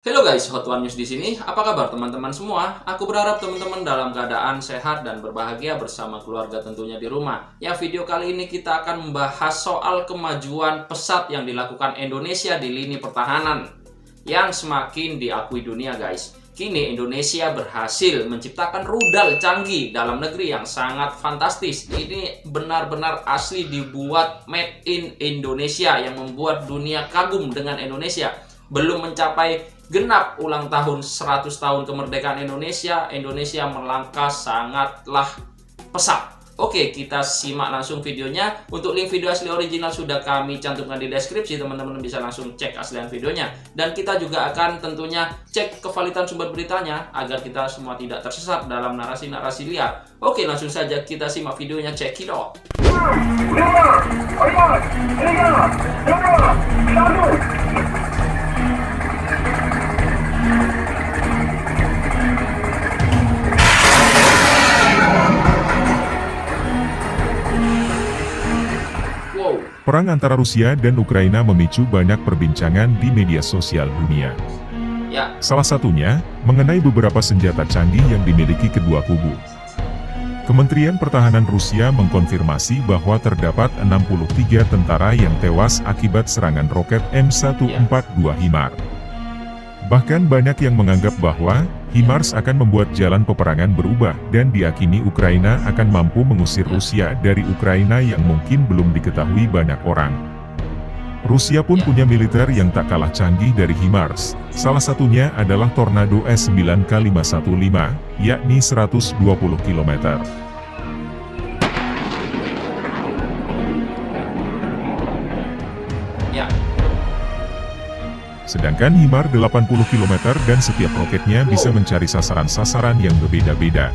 Halo guys, Hot One News di sini. Apa kabar teman-teman semua? Aku berharap teman-teman dalam keadaan sehat dan berbahagia bersama keluarga tentunya di rumah. Ya, video kali ini kita akan membahas soal kemajuan pesat yang dilakukan Indonesia di lini pertahanan yang semakin diakui dunia guys. Kini Indonesia berhasil menciptakan rudal canggih dalam negeri yang sangat fantastis. Ini benar-benar asli dibuat made in Indonesia yang membuat dunia kagum dengan Indonesia. Belum mencapai genap ulang tahun 100 tahun kemerdekaan Indonesia, Indonesia melangkah sangatlah pesat. Oke, kita simak langsung videonya. Untuk link video asli original sudah kami cantumkan di deskripsi, teman-teman bisa langsung cek aslian videonya. Dan kita juga akan tentunya cek kevalidan sumber beritanya agar kita semua tidak tersesat dalam narasi-narasi liar. Oke, langsung saja kita simak videonya, check it out. Perang antara Rusia dan Ukraina memicu banyak perbincangan di media sosial dunia. Ya, Salah satunya, mengenai beberapa senjata canggih yang dimiliki kedua kubu. Kementerian Pertahanan Rusia mengkonfirmasi bahwa terdapat 63 tentara yang tewas akibat serangan roket M142 HIMARS. Bahkan banyak yang menganggap bahwa HIMARS akan membuat jalan peperangan berubah dan diyakini Ukraina akan mampu mengusir Rusia dari Ukraina yang mungkin belum diketahui banyak orang. Rusia pun punya militer yang tak kalah canggih dari HIMARS. Salah satunya adalah Tornado S9K515, yakni 120 km. ya. Sedangkan HIMARS 80 km dan setiap roketnya bisa mencari sasaran-sasaran yang berbeda-beda.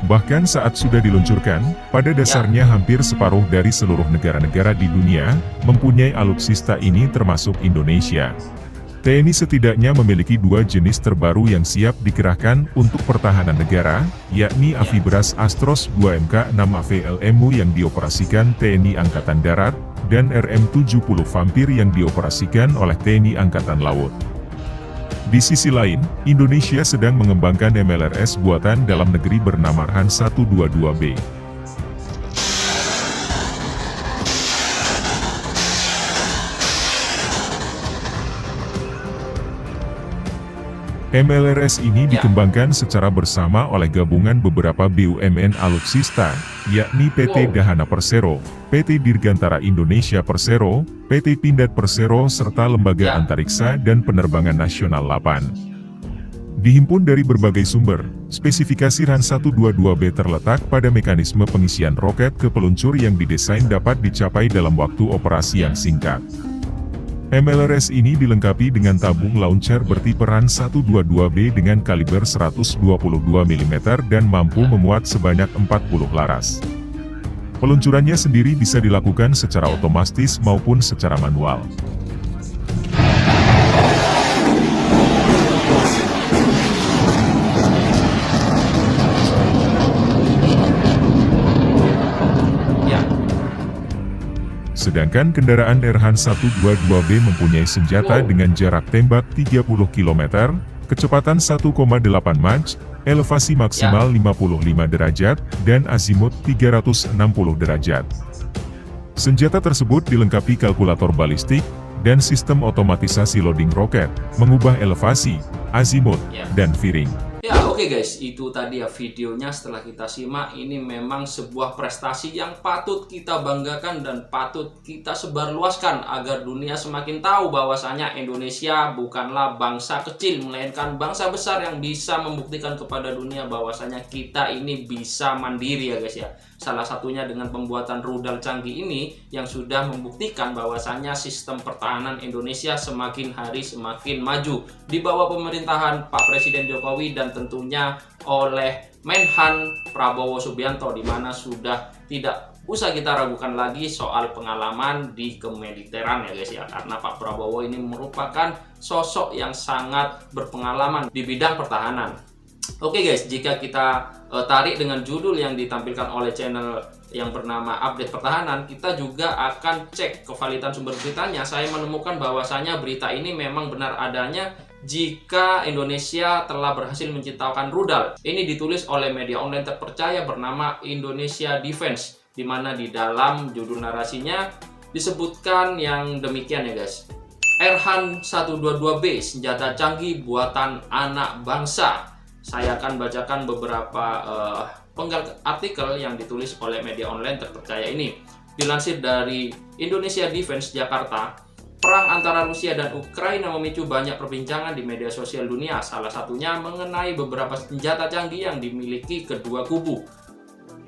Bahkan saat sudah diluncurkan, pada dasarnya hampir separuh dari seluruh negara-negara di dunia mempunyai alutsista ini termasuk Indonesia. TNI setidaknya memiliki dua jenis terbaru yang siap dikerahkan untuk pertahanan negara, yakni Avibras Astros 2 MK6 AVLMU yang dioperasikan TNI Angkatan Darat, dan RM70 Vampir yang dioperasikan oleh TNI Angkatan Laut. Di sisi lain, Indonesia sedang mengembangkan MLRS buatan dalam negeri bernama Han 122B. MLRS ini dikembangkan secara bersama oleh gabungan beberapa BUMN alutsista, yakni PT Dahana Persero, PT Dirgantara Indonesia Persero, PT Pindad Persero serta Lembaga Antariksa dan Penerbangan Nasional 8. Dihimpun dari berbagai sumber, spesifikasi RAN 122B terletak pada mekanisme pengisian roket ke peluncur yang didesain dapat dicapai dalam waktu operasi yang singkat. MLRS ini dilengkapi dengan tabung launcher bertipe RAN 122B dengan kaliber 122 mm dan mampu memuat sebanyak 40 laras. Peluncurannya sendiri bisa dilakukan secara otomatis maupun secara manual. Sedangkan kendaraan RHAN 122B mempunyai senjata dengan jarak tembak 30 km, kecepatan 1,8 Mach, elevasi maksimal 55 derajat, dan azimut 360 derajat. Senjata tersebut dilengkapi kalkulator balistik, dan sistem otomatisasi loading roket, mengubah elevasi, azimut, dan firing. Ya, oke guys, itu tadi ya videonya. Setelah kita simak, ini memang sebuah prestasi yang patut kita banggakan dan patut kita sebarluaskan agar dunia semakin tahu bahwasanya Indonesia bukanlah bangsa kecil, melainkan bangsa besar yang bisa membuktikan kepada dunia bahwasanya kita ini bisa mandiri ya guys ya. Salah satunya dengan pembuatan rudal canggih ini yang sudah membuktikan bahwasanya sistem pertahanan Indonesia semakin hari semakin maju di bawah pemerintahan Pak Presiden Jokowi dan tentunya oleh Menhan Prabowo Subianto, di mana sudah tidak usah kita ragukan lagi soal pengalaman di kemiliteran ya guys ya, karena Pak Prabowo ini merupakan sosok yang sangat berpengalaman di bidang pertahanan. Oke guys, jika kita tarik dengan judul yang ditampilkan oleh channel yang bernama Update Pertahanan, kita juga akan cek kevalidan sumber beritanya. Saya menemukan bahwasanya berita ini memang benar adanya jika Indonesia telah berhasil menciptakan rudal. Ini ditulis oleh media online terpercaya bernama Indonesia Defense, di mana di dalam judul narasinya disebutkan yang demikian ya guys. Erhan 122B, senjata canggih buatan anak bangsa. Saya akan bacakan beberapa penggal artikel yang ditulis oleh media online terpercaya ini. Dilansir dari Indonesia Defense Jakarta, perang antara Rusia dan Ukraina memicu banyak perbincangan di media sosial dunia, salah satunya mengenai beberapa senjata canggih yang dimiliki kedua kubu.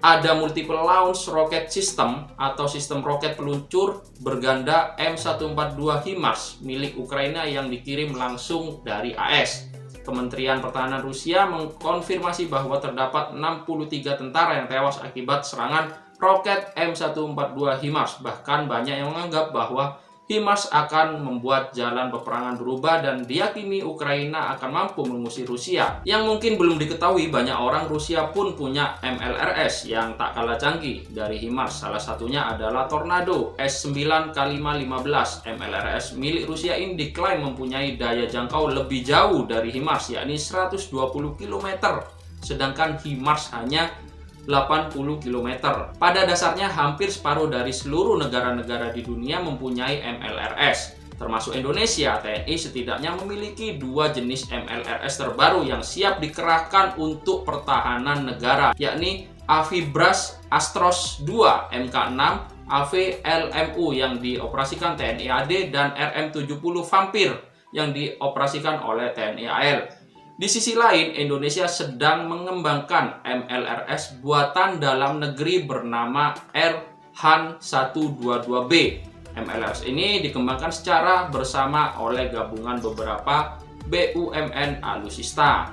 Ada multiple launch rocket system atau sistem roket peluncur berganda M142 HIMARS milik Ukraina yang dikirim langsung dari AS. Kementerian Pertahanan Rusia mengkonfirmasi bahwa terdapat 63 tentara yang tewas akibat serangan roket M142 HIMARS. Bahkan banyak yang menganggap bahwa HIMARS akan membuat jalan peperangan berubah dan diyakini Ukraina akan mampu mengusir Rusia. Yang mungkin belum diketahui, banyak orang Rusia pun punya MLRS yang tak kalah canggih dari HIMARS. Salah satunya adalah Tornado S9x15. MLRS milik Rusia ini diklaim mempunyai daya jangkau lebih jauh dari HIMARS, yakni 120 km. Sedangkan HIMARS hanya 80 km. Pada dasarnya hampir separuh dari seluruh negara-negara di dunia mempunyai MLRS. Termasuk Indonesia, TNI setidaknya memiliki dua jenis MLRS terbaru yang siap dikerahkan untuk pertahanan negara, yakni Avibras Astros 2 MK6, AVLMU yang dioperasikan TNI AD, dan RM70 Vampir yang dioperasikan oleh TNI AL. Di sisi lain, Indonesia sedang mengembangkan MLRS buatan dalam negeri bernama Erhan 122B. MLRS ini dikembangkan secara bersama oleh gabungan beberapa BUMN alutsista.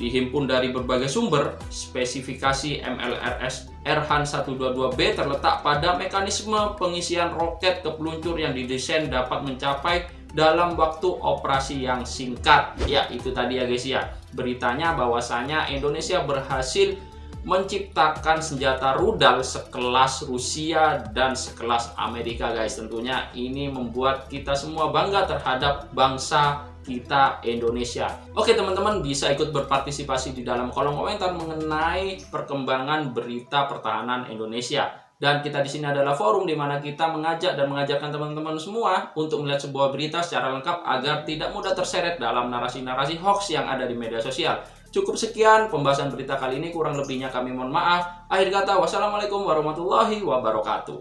Dihimpun dari berbagai sumber, spesifikasi MLRS Erhan 122B terletak pada mekanisme pengisian roket ke peluncur yang didesain dapat mencapai dalam waktu operasi yang singkat. Ya, itu tadi ya guys ya, beritanya bahwasanya Indonesia berhasil menciptakan senjata rudal sekelas Rusia dan sekelas Amerika guys. Tentunya ini membuat kita semua bangga terhadap bangsa kita Indonesia. Oke teman-teman, bisa ikut berpartisipasi di dalam kolom komentar mengenai perkembangan berita pertahanan Indonesia. Dan kita di sini adalah forum di mana kita mengajak dan mengajarkan teman-teman semua untuk melihat sebuah berita secara lengkap agar tidak mudah terseret dalam narasi-narasi hoax yang ada di media sosial. Cukup sekian pembahasan berita kali ini, kurang lebihnya kami mohon maaf. Akhir kata, wassalamualaikum warahmatullahi wabarakatuh.